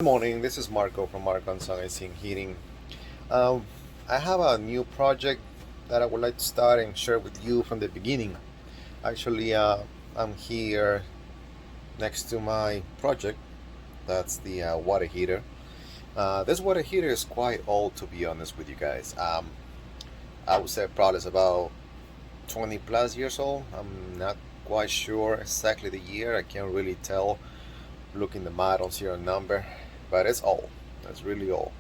Good morning, this is Marco from Marco and Son Heating. Um, I have a new project that I would like to start and share with you from the beginning. Actually, I'm here next to my project. That's the water heater. This water heater is quite old, to be honest with you guys. I would say probably it's about 20 plus years old. I'm not quite sure exactly the year. I can't really tell looking the model serial number, but it's old. It's really old.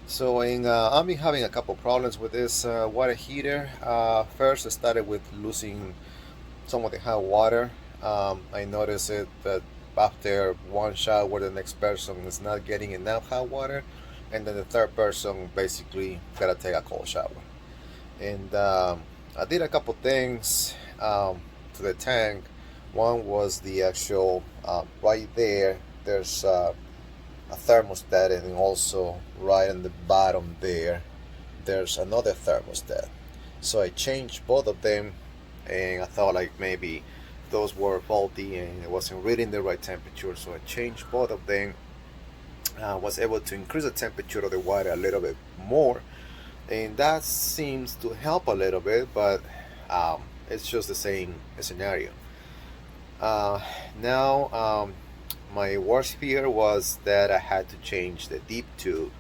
So I've been having a couple problems with this water heater. First, I started with losing some of the hot water. I noticed it that after one shower, the next person is not getting enough hot water, and then the third person basically gotta take a cold shower. And I did a couple things to the tank. One was the actual right there. There's a thermostat, and also right on the bottom there's another thermostat. So I changed both of them, and I thought like maybe those were faulty and it wasn't reading the right temperature. So I changed both of them. Was able to increase the temperature of the water a little bit more, and that seems to help a little bit, but it's just the same scenario. Uh, now, my worst fear was that I had to change the deep tube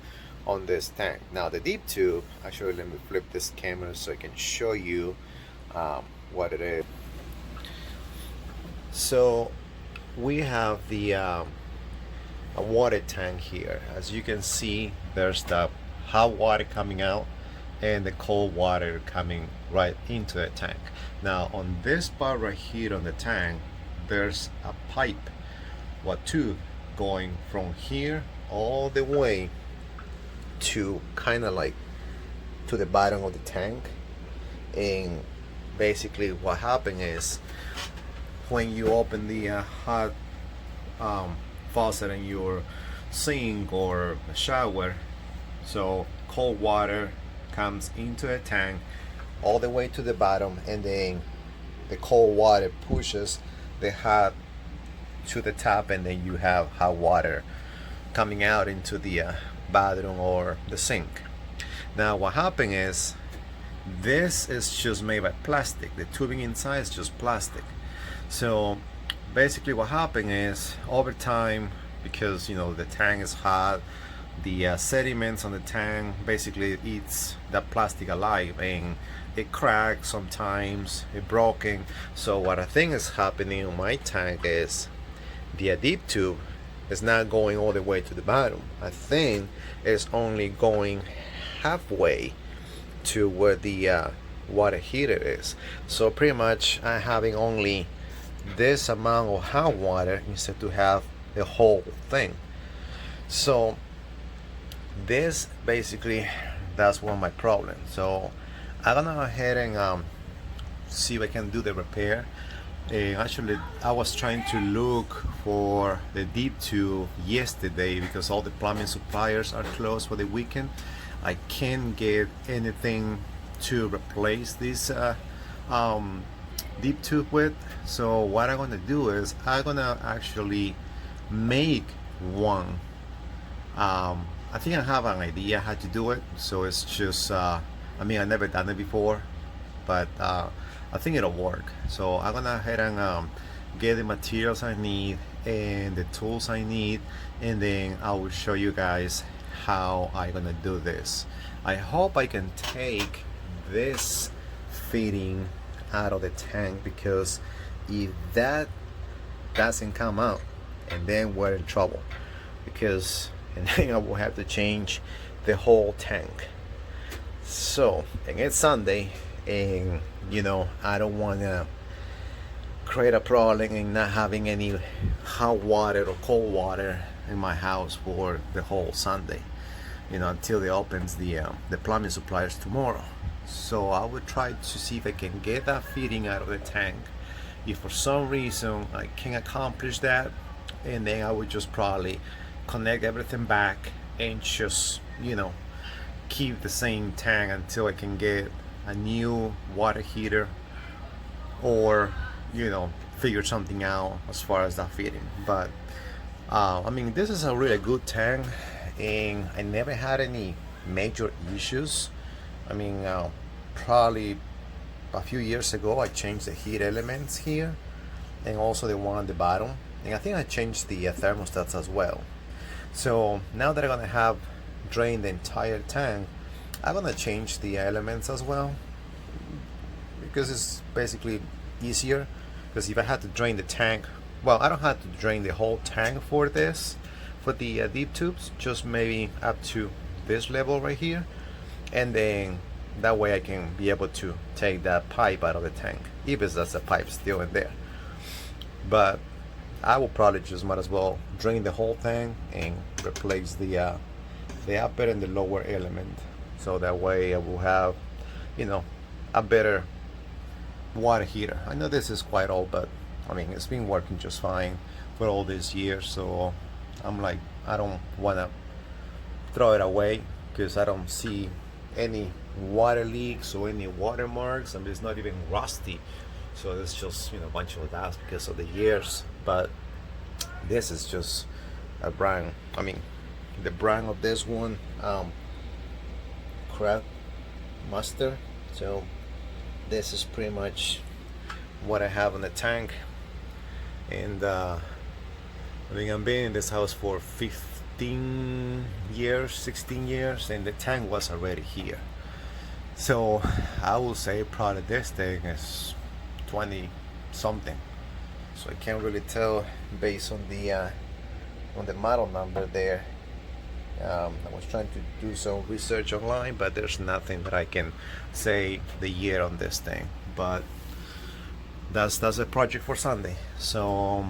on this tank. Now, the deep tube, actually, let me flip this camera so I can show you what it is. So, we have the a water tank here. As you can see, there's the hot water coming out and the cold water coming right into the tank. Now, on this part right here on the tank, there's a pipe, what tube, going from here all the way to kind of like to the bottom of the tank. And basically what happened is when you open the hot faucet in your sink or shower, so cold water comes into the tank all the way to the bottom, and then the cold water pushes the hot to the top, and then you have hot water coming out into the bathroom or the sink. Now what happened is this is just made by plastic. The tubing inside is just plastic. So basically what happened is over time, because the tank is hot, the sediments on the tank basically eats that plastic alive, and it cracks sometimes, it broken. So what I think is happening on my tank is the deep tube is not going all the way to the bottom. I think it's only going halfway to where the water heater is. So pretty much I'm having only this amount of hot water instead to have the whole thing. So this basically, that's one of my problems. So I'm gonna go ahead and see if I can do the repair. Actually, I was trying to look for the deep tube yesterday because all the plumbing suppliers are closed for the weekend. I can't get anything to replace this deep tube with. So what I'm gonna do is I'm gonna actually make one. I think I have an idea how to do it. So it's just, I mean, I've never done it before, but I think it'll work. So I'm gonna head and get the materials I need and the tools I need, and then I will show you guys how I'm gonna do this. I hope I can take this fitting out of the tank, because if that doesn't come out, and then we're in trouble, because and then I will have to change the whole tank. So, and it's Sunday, and I don't want to create a problem and not having any hot water or cold water in my house for the whole Sunday, until they opens the plumbing suppliers tomorrow. So I would try to see if I can get that fitting out of the tank. If for some reason I can accomplish that, and then I would just probably connect everything back and just keep the same tank until I can get a new water heater, or figure something out as far as that fitting. But I mean, this is a really good tank, and I never had any major issues. I mean, probably a few years ago, I changed the heat elements here, and also the one on the bottom, and I think I changed the thermostats as well. So now that I'm gonna have drained the entire tank, I'm gonna change the elements as well, because it's basically easier. Because if I had to drain the tank, well, I don't have to drain the whole tank for this, for the deep tubes, just maybe up to this level right here, and then that way I can be able to take that pipe out of the tank, if it's just a pipe still in there. But I will probably just might as well drain the whole tank and replace the upper and the lower element, so that way I will have, you know, a better water heater. I know this is quite old, but I mean, it's been working just fine for all these years, so I'm like, I don't want to throw it away, because I don't see any water leaks or any watermarks. I mean, it's not even rusty, so it's just, you know, a bunch of dust because of the years. But this is just a brand, I mean, the brand of this one, Crab Master. So this is pretty much what I have in the tank. And I mean, I've been in this house for 15 years, 16 years, and the tank was already here. So I will say probably this thing is 20 something. So I can't really tell based on the model number there. I was trying to do some research online, but there's nothing that I can say the year on this thing. But that's a project for Sunday. So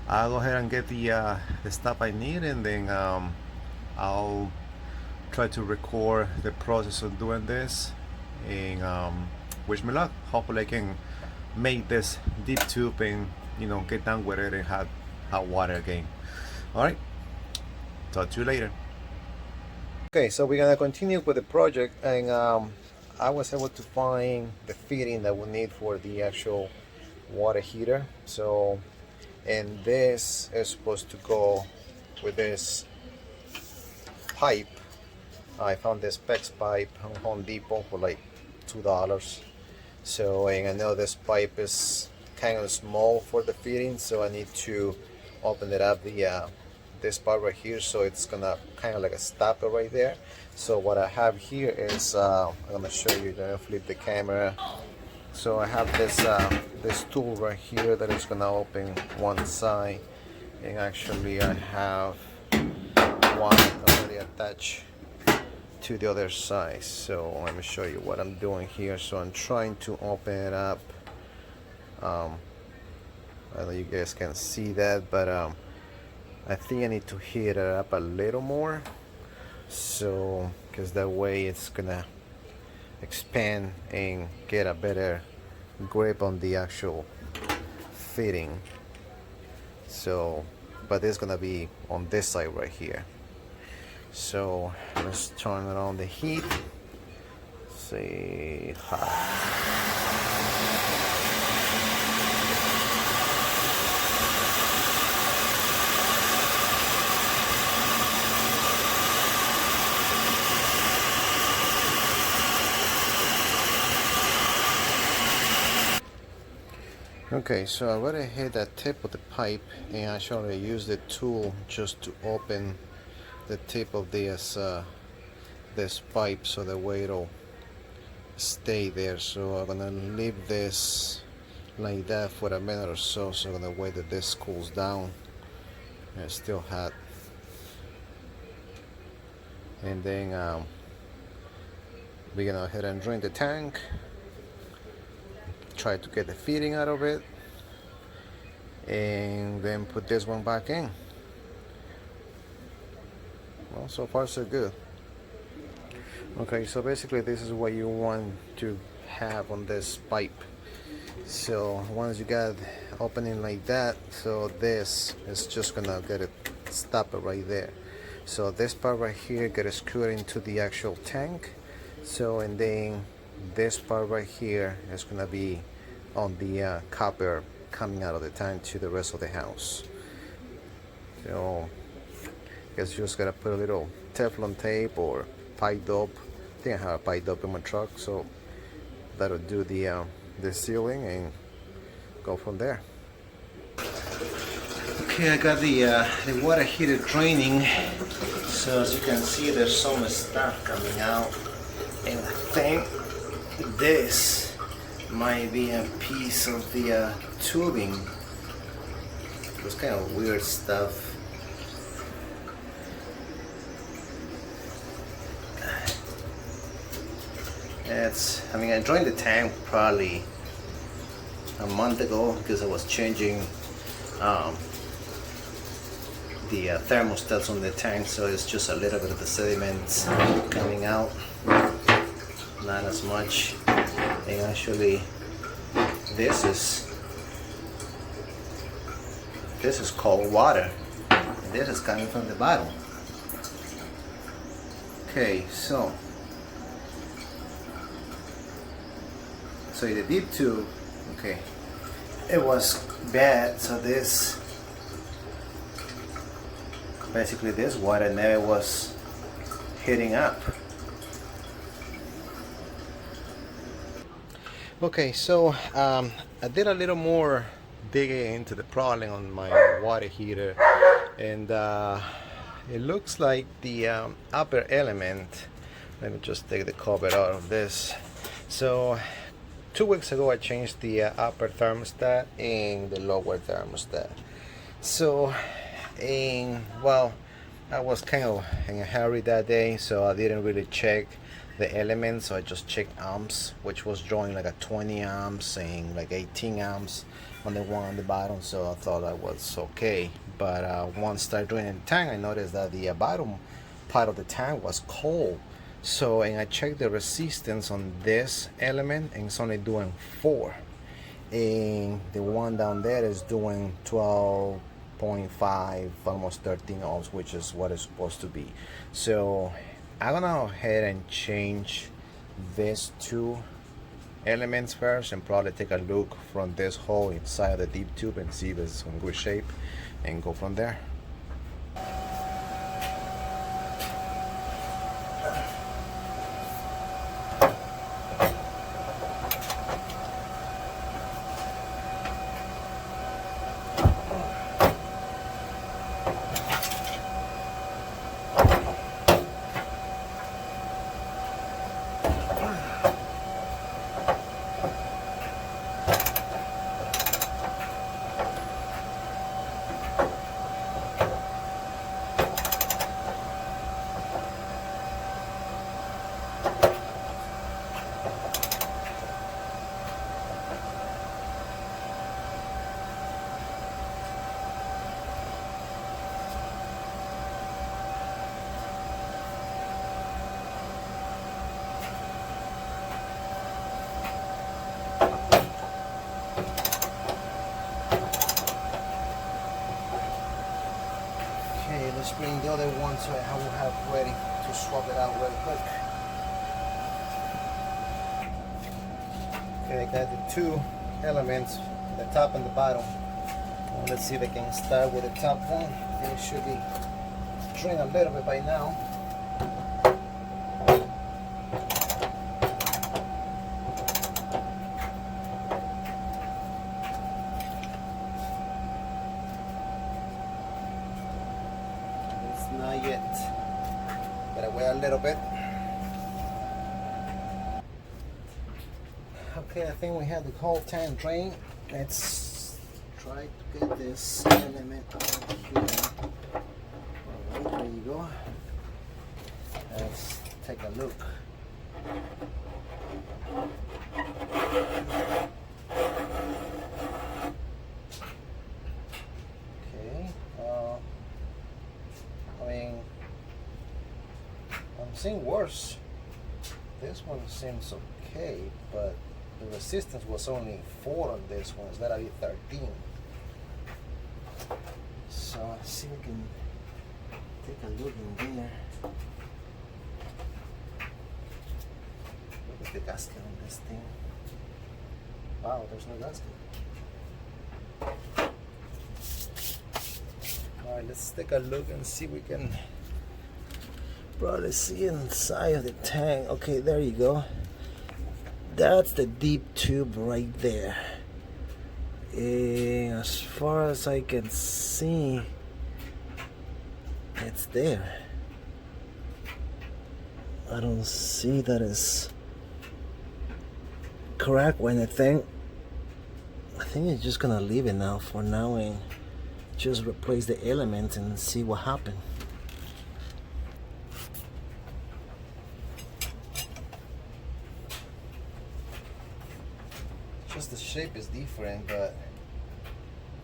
I'll go ahead and get the stuff I need, and then I'll try to record the process of doing this, and wish me luck. Hopefully I can make this deep tube and, you know, get done with it and have hot water again. All right, talk to you later. Okay, so we're gonna continue with the project, and I was able to find the fitting that we need for the actual water heater. So, and this is supposed to go with this pipe. I found this PEX pipe on Home Depot for like $2. So, and I know this pipe is kind of small for the fitting, so I need to open it up, this part right here, so it's gonna kind of like a stopper right there. So what I have here is I'm gonna show you. Gonna flip the camera. So I have this tool right here that is gonna open one side, and actually I have one already attached to the other side. So let me show you what I'm doing here. So I'm trying to open it up. I don't know if you guys can see that, but I think I need to heat it up a little more, so because that way it's gonna expand and get a better grip on the actual fitting. So, but it's gonna be on this side right here. So let's turn it on the heat. Say hot. Okay, so I already hit that tip of the pipe, and I actually use the tool just to open the tip of this pipe, so the way it'll stay there. So I'm gonna leave this like that for a minute or so, so I'm gonna wait that this cools down. And it's still hot, and then we're gonna go ahead and drain the tank. Try to get the fitting out of it, and then put this one back in. Well, so far so good. Okay, so basically this is what you want to have on this pipe. So once you got opening like that, so this is just gonna get it stop it right there. So this part right here gets screwed into the actual tank. So, and then this part right here is gonna be on the copper coming out of the tank to the rest of the house. So guess you just gotta put a little Teflon tape or pipe dope. I think I have a pipe dope in my truck, so that'll do the sealing and go from there. Okay, I got the water heater draining. So as you can see, there's some stuff coming out, and I think this might be a piece of the tubing. It's kind of weird stuff. I mean, I joined the tank probably a month ago because I was changing the thermostats on the tank, so it's just a little bit of the sediments coming out, not as much. And actually, this is cold water. This is coming from the bottom. Okay, so the deep tube, okay, it was bad. So this, basically this water never was heating up. Okay, so I did a little more digging into the problem on my water heater, and it looks like the upper element, let me just take the cover out of this. So 2 weeks ago I changed the upper thermostat and the lower thermostat. So well, I was kind of in a hurry that day, so I didn't really check the elements. So I just checked amps, which was drawing like a 20 amps and like 18 amps on the one on the bottom, so I thought that was okay. But once I started draining the tank, I noticed that the bottom part of the tank was cold. So, and I checked the resistance on this element, and it's only doing 4, and the one down there is doing 12.5, almost 13 ohms, which is what it's supposed to be. So I'm gonna go ahead and change these 2 elements first, and probably take a look from this hole inside the deep tube and see if it's in good shape, and go from there. Let's bring the other one so I will have ready to swap it out real quick. Okay, I got the 2 elements, the top and the bottom. Well, let's see if I can start with the top one. It should be drained a little bit by now. Not yet. Gotta wait a little bit. Okay, I think we have the whole tank drained. Let's try to get this element out here. Alright, there you go. Let's take a look. Okay. I mean, I'm seeing worse. This one seems okay, but the resistance was only 4 on this one. It's gotta be 13. So let's see if we can take a look in there. Look at the gasket on this thing. Wow, there's no gasket. Alright, let's take a look and see if we can probably see inside of the tank. Okay, there you go. That's the deep tube right there. And as far as I can see, it's there. I don't see that it's cracked or anything. I think it's just gonna leave it now for now and just replace the element and see what happened. Just the shape is different, but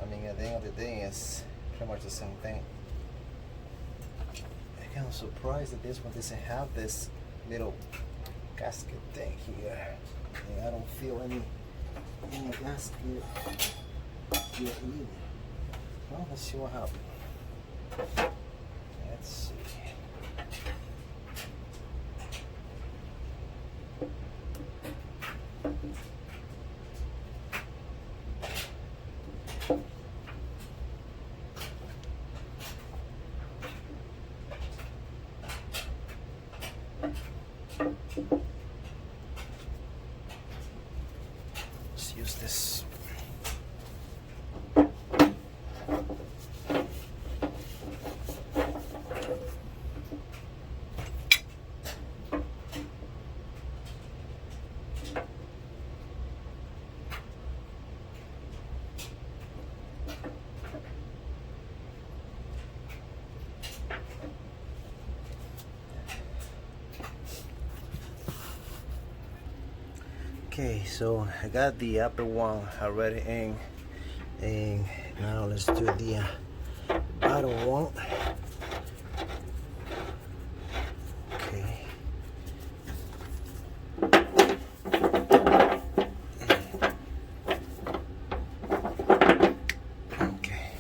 I mean at the end of the day it's pretty much the same thing. I'm kind of surprised that this one doesn't have this little gasket thing here. And I don't feel any gasket here either. Well, let's see what happens. Let's see. Let's use this. Okay, so I got the upper one already in, and now let's do the bottom one. Okay. Okay.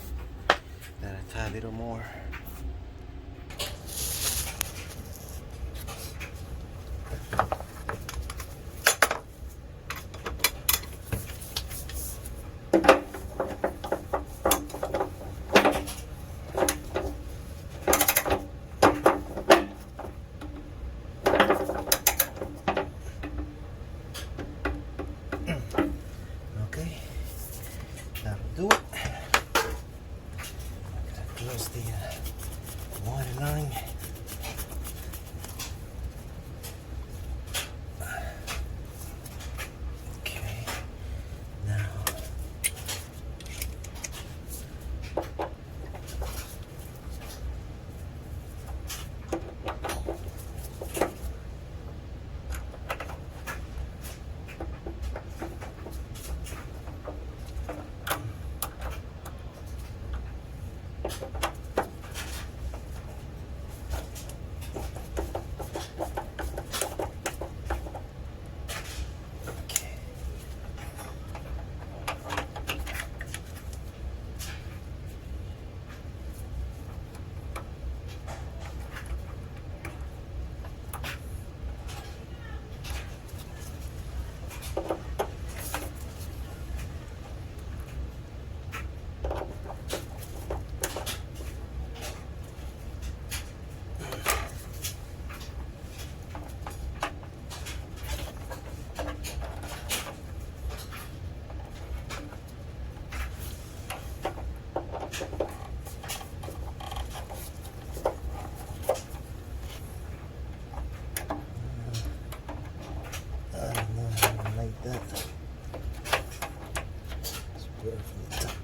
Gotta tie a little more. That'll do it. Close the water line. Okay, now that. Let's put it from the top.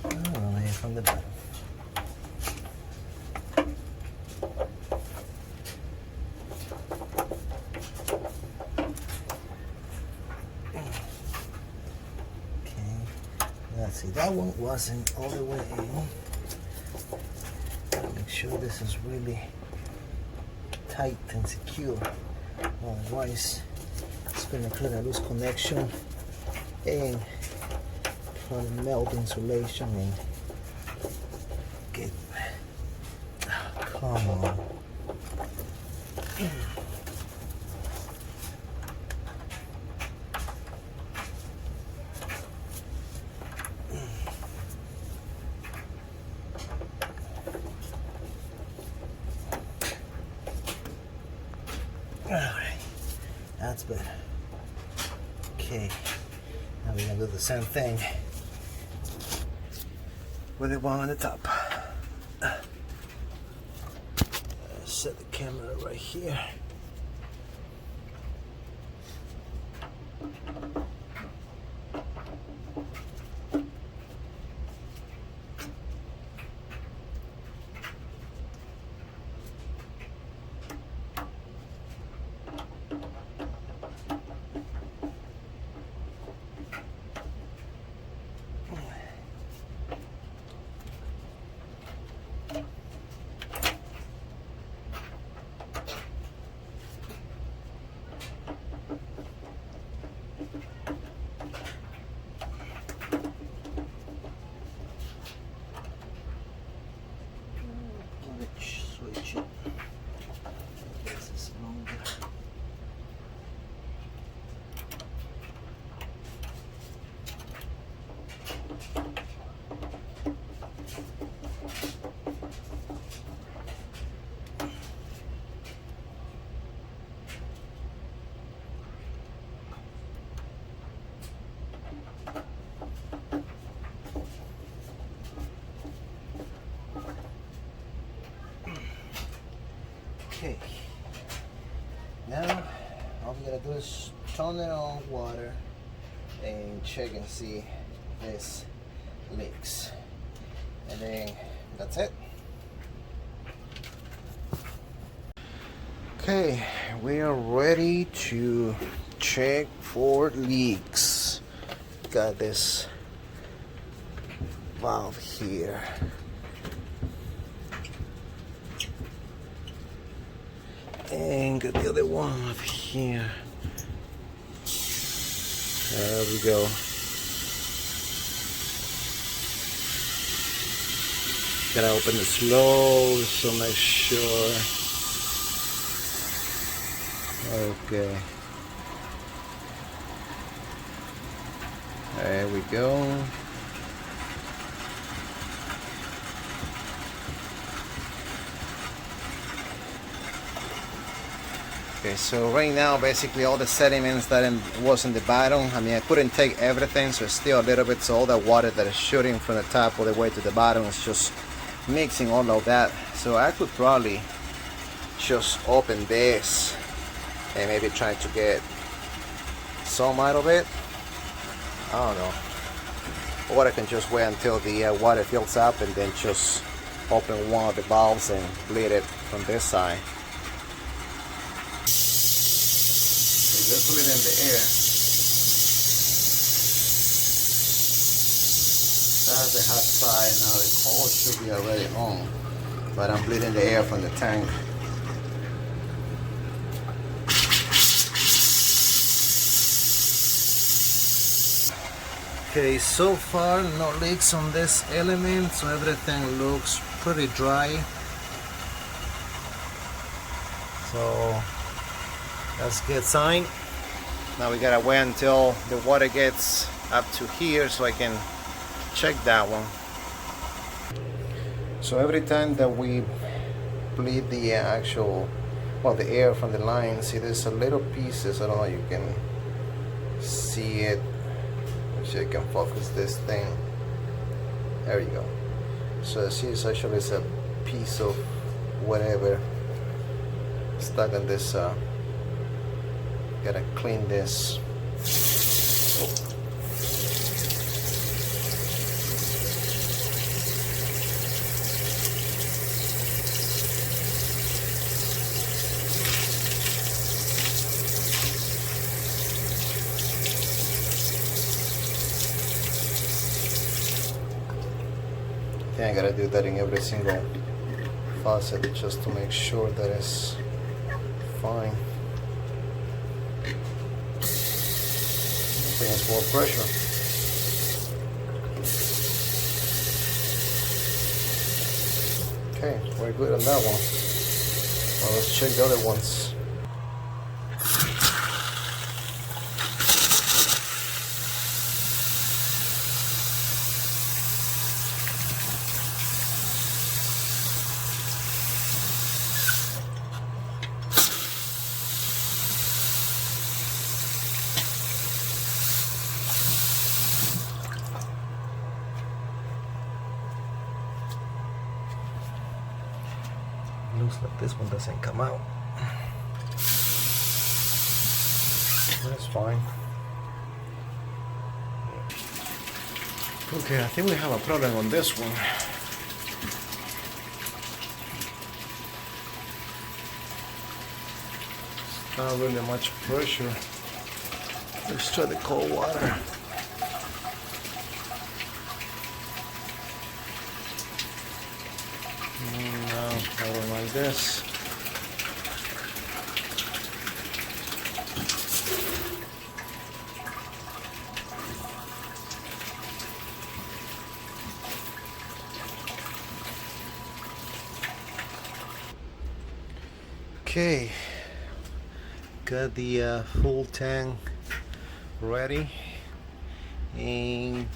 Oh, from the bottom. Let's see, that one wasn't all the way in. Gotta make sure this is really tight and secure. Otherwise, it's gonna create a loose connection and probably melt insulation and get. Oh, come on. That's better. Okay, now we're gonna do the same thing with the one on the top. Set the camera right here. Switch it. This is longer. Okay, now all we gotta do is turn it on water and check and see if this leaks, and then that's it. Okay, we are ready to check for leaks. Got this valve here. And got the other one up here. There we go. Gotta open it slow so make sure. Okay. There we go. Okay, so right now basically all the sediments that was in the bottom, I mean I couldn't take everything, so it's still a little bit, so all that water that is shooting from the top all the way to the bottom is just mixing all of that. So I could probably just open this and maybe try to get some out of it. I don't know. Or I can just wait until the water fills up and then just open one of the valves and bleed it from this side. Just put it in the air. That's the hot side. Now the cold should be already on, but I'm bleeding the air from the tank. Okay, so far no leaks on this element, so everything looks pretty dry. So that's a good sign. Now we gotta wait until the water gets up to here so I can check that one. So every time that we bleed the actual, well, the air from the line, see there's a little pieces, I don't know if you can see it. So you can focus this thing. There you go. So see, it's actually a piece of whatever stuck in this. Gotta clean this. Oh. I think I gotta do that in every single faucet just to make sure that it's fine. It's more pressure. Okay, we're good on that one. Now let's check the other ones. looks like this one doesn't come out. That's fine. Okay, I think we have a problem on this one. It's not really much pressure. Let's try the cold water. No, I don't like this. Okay, got the full tank ready and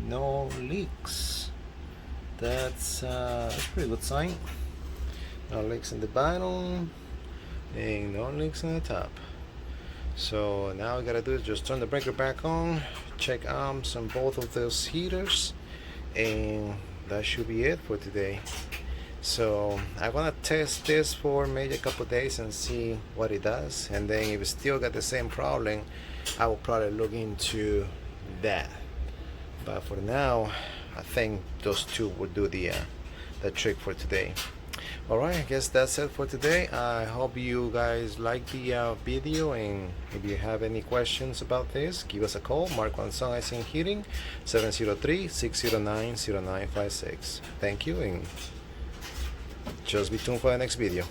no leaks. That's a pretty good sign. No leaks in the bottom and no leaks in the top. So now all we gotta do is just turn the breaker back on, check arms on both of those heaters, and that should be it for today. So I'm gonna test this for maybe a couple days and see what it does, and then if it still got the same problem, I will probably look into that. But for now, I think those two will do the trick for today. Alright, I guess that's it for today. I hope you guys like the video, and if you have any questions about this, give us a call. Mark Wanzong Ice and Heating, 703-609-0956. Thank you, and just be tuned for the next video.